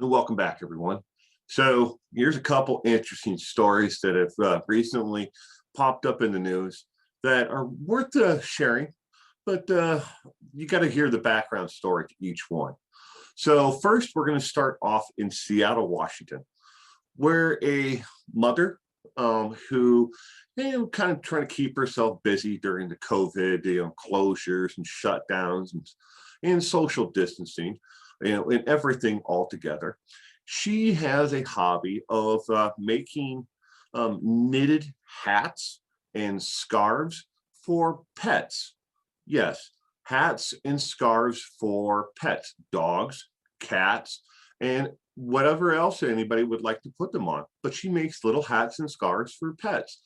And welcome back, everyone. So here's a couple interesting stories that have recently popped up in the news that are worth sharing, but you got to hear the background story to each one. So first, we're going to start off in Seattle, Washington, where a mother who kind of trying to keep herself busy during the COVID closures and shutdowns and social distancing, and everything all together. She has a hobby of making knitted hats and scarves for pets. Yes, hats and scarves for pets, dogs, cats, and whatever else anybody would like to put them on. But she makes little hats and scarves for pets.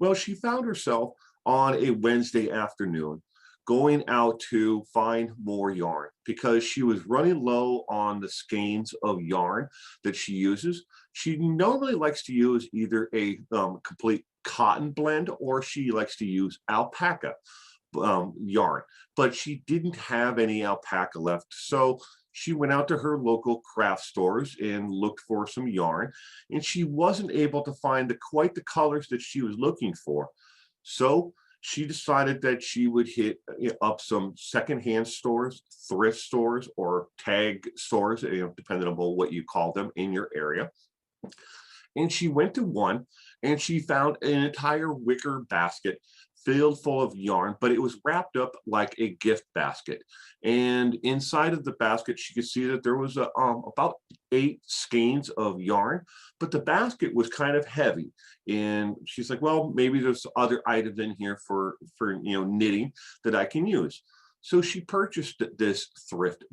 Well, she found herself on a Wednesday afternoon going out to find more yarn because she was running low on the skeins of yarn that she uses. She normally likes to use either a complete cotton blend or she likes to use alpaca yarn, but she didn't have any alpaca left. So she went out to her local craft stores and looked for some yarn, and she wasn't able to find quite the colors that she was looking for. So she decided that she would hit up some secondhand stores, thrift stores, or tag stores, depending on what you call them in your area. And she went to one and she found an entire wicker basket filled full of yarn, but it was wrapped up like a gift basket. And inside of the basket, she could see that there was about 8 skeins of yarn, but the basket was kind of heavy. And she's like, well, maybe there's other items in here for knitting that I can use. So she purchased this thrift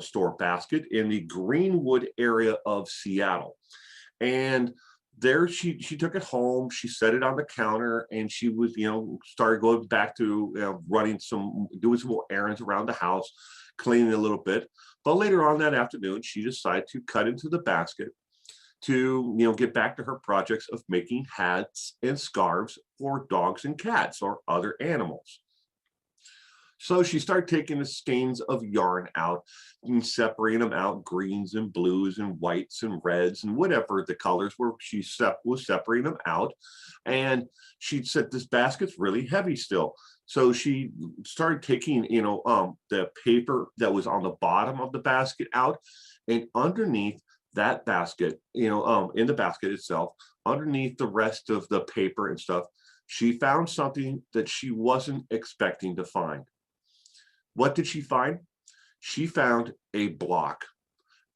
store basket in the Greenwood area of Seattle. And there she took it home, she set it on the counter, and she was started going back to doing some more errands around the house, cleaning a little bit. But later on that afternoon she decided to cut into the basket to get back to her projects of making hats and scarves for dogs and cats or other animals. So she started taking the skeins of yarn out and separating them out, greens and blues and whites and reds and whatever the colors were. She was separating them out. And she said, this basket's really heavy still. So she started taking, the paper that was on the bottom of the basket out, and underneath that basket, in the basket itself, underneath the rest of the paper and stuff, she found something that she wasn't expecting to find. What did she find? She found a block,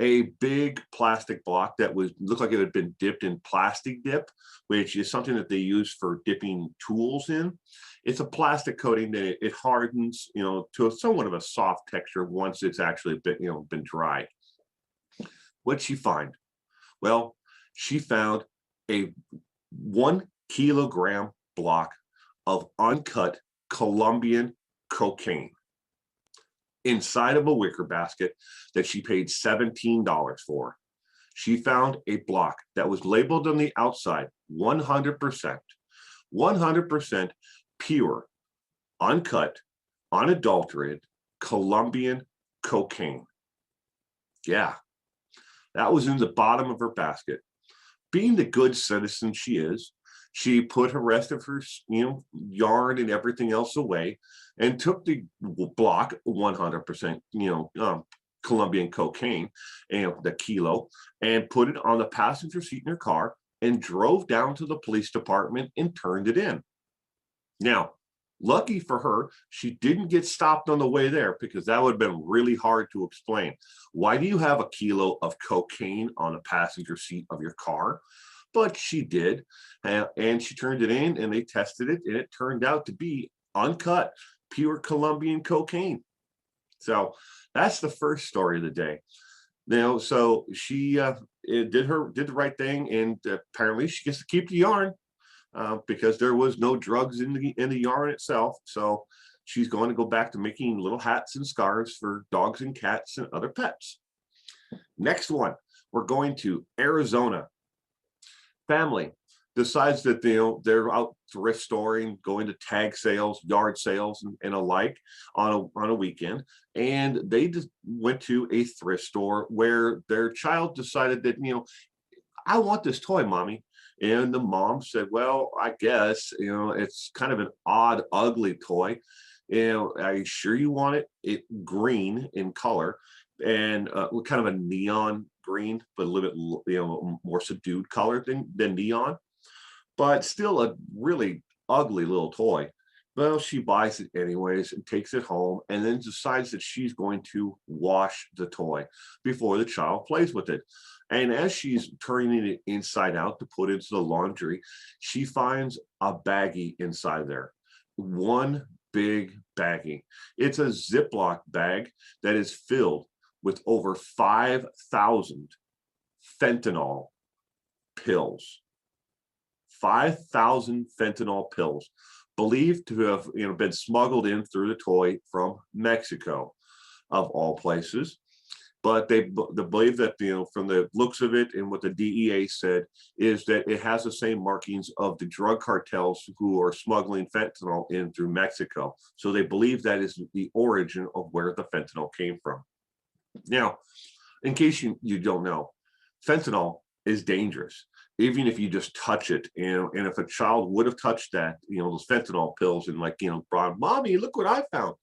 a big plastic block that looked like it had been dipped in plastic dip, which is something that they use for dipping tools in. It's a plastic coating that it hardens, to somewhat of a soft texture once it's actually been dried. What'd she find? Well, she found a 1 kilogram block of uncut Colombian cocaine inside of a wicker basket that she paid $17 for. She found a block that was labeled on the outside 100% pure, uncut, unadulterated Colombian cocaine. Yeah, that was in the bottom of her basket. Being the good citizen she is, she put her rest of her yarn and everything else away and took the block 100% Colombian cocaine, and the kilo, and put it on the passenger seat in her car and drove down to the police department and turned it in. Now, lucky for her, she didn't get stopped on the way there, because that would have been really hard to explain. Why do you have a kilo of cocaine on the passenger seat of your car? But she did, and she turned it in, and they tested it, and it turned out to be uncut, pure Colombian cocaine. So that's the first story of the day. So she did the right thing, and apparently she gets to keep the yarn because there was no drugs in the yarn itself. So she's going to go back to making little hats and scarves for dogs and cats and other pets. Next one, we're going to Arizona. Family, decides that they're out thrift storing, going to tag sales, yard sales, and alike on a weekend, and they just went to a thrift store where their child decided that I want this toy, mommy. And the mom said, well, I guess, it's kind of an odd, ugly toy. Are you sure you want it? It green in color and kind of a neon green, but a little bit, more subdued color than neon, but still a really ugly little toy. Well, she buys it anyways and takes it home and then decides that she's going to wash the toy before the child plays with it. And as she's turning it inside out to put into the laundry, she finds a baggie inside there. One big baggie. It's a Ziploc bag that is filled with over 5,000 fentanyl pills. 5,000 fentanyl pills believed to have been smuggled in through the toy from Mexico, of all places. But they believe that from the looks of it and what the DEA said is that it has the same markings of the drug cartels who are smuggling fentanyl in through Mexico. So they believe that is the origin of where the fentanyl came from. Now, in case you don't know, fentanyl is dangerous, even if you just touch it. And if a child would have touched that, those fentanyl pills and brought, mommy, look what I found,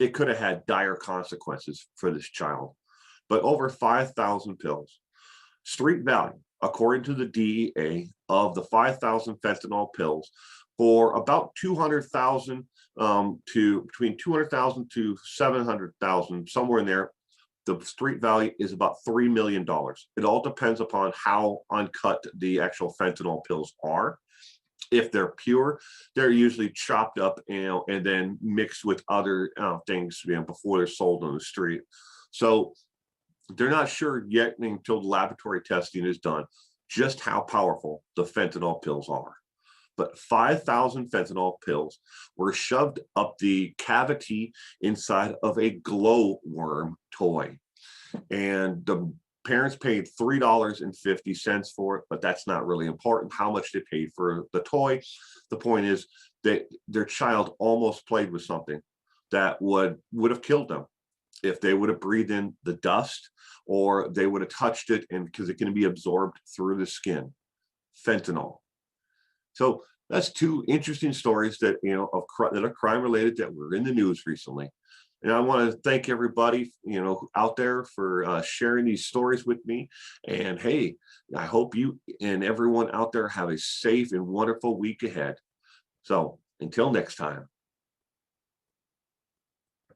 it could have had dire consequences for this child. But over 5,000 pills. Street value, according to the DEA, of the 5,000 fentanyl pills for about 200,000 to between 200,000 to 700,000, somewhere in there. The street value is about $3 million. It all depends upon how uncut the actual fentanyl pills are. If they're pure, they're usually chopped up, and then mixed with other things, before they're sold on the street. So they're not sure yet until the laboratory testing is done just how powerful the fentanyl pills are. But 5,000 fentanyl pills were shoved up the cavity inside of a glowworm toy. And the parents paid $3.50 for it, but that's not really important how much they paid for the toy. The point is that their child almost played with something that would have killed them if they would have breathed in the dust or they would have touched it, and because it can be absorbed through the skin. Fentanyl. So that's two interesting stories that that are crime related that were in the news recently. And I want to thank everybody out there for sharing these stories with me. And hey, I hope you and everyone out there have a safe and wonderful week ahead. So until next time.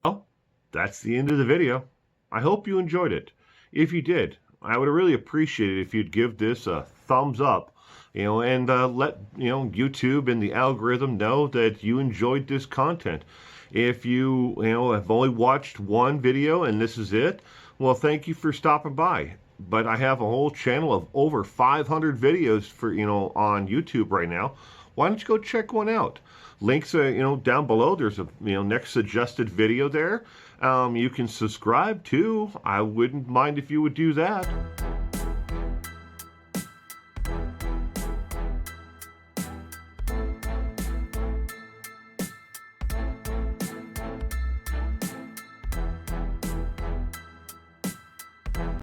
Well, that's the end of the video. I hope you enjoyed it. If you did, I would really appreciate it if you'd give this a thumbs up, and let YouTube and the algorithm know that you enjoyed this content. If you have only watched one video and this is it, well, thank you for stopping by. But I have a whole channel of over 500 videos for on YouTube right now. Why don't you go check one out? Links down below. There's a next suggested video there. You can subscribe too. I wouldn't mind if you would do that.